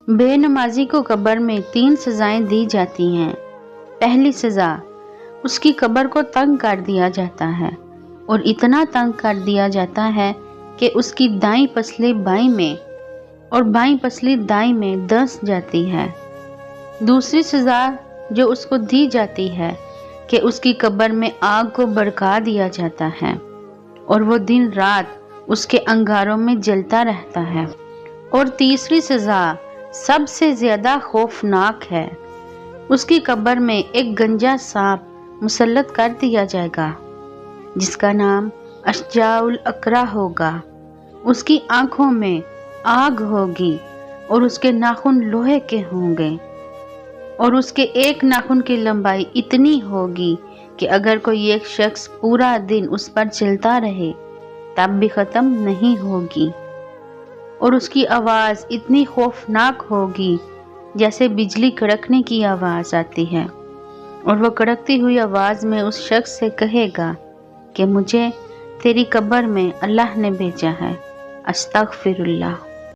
بے نمازی کو قبر میں 3 سزائیں دی جاتی ہیں۔ پہلی سزا، اس کی قبر کو تنگ کر دیا جاتا ہے، اور اتنا تنگ کر دیا جاتا ہے کہ اس کی دائیں پسلی بائیں میں اور بائیں پسلی دائیں میں دھنس جاتی ہے۔ دوسری سزا جو اس کو دی جاتی ہے کہ اس کی قبر میں آگ کو بھڑکا دیا جاتا ہے، اور وہ دن رات اس کے انگاروں میں جلتا رہتا ہے۔ اور تیسری سزا سب سے زیادہ خوفناک ہے۔ اس کی قبر میں ایک گنجا سانپ مسلط کر دیا جائے گا، جس کا نام اشجاع الاقرا ہوگا۔ اس کی آنکھوں میں آگ ہوگی، اور اس کے ناخن لوہے کے ہوں گے، اور اس کے ایک ناخن کی لمبائی اتنی ہوگی کہ اگر کوئی ایک شخص پورا دن اس پر چلتا رہے تب بھی ختم نہیں ہوگی۔ اور اس کی آواز اتنی خوفناک ہوگی جیسے بجلی کڑکنے کی آواز آتی ہے، اور وہ کڑکتی ہوئی آواز میں اس شخص سے کہے گا کہ مجھے تیری قبر میں اللہ نے بھیجا ہے، استغفر اللہ۔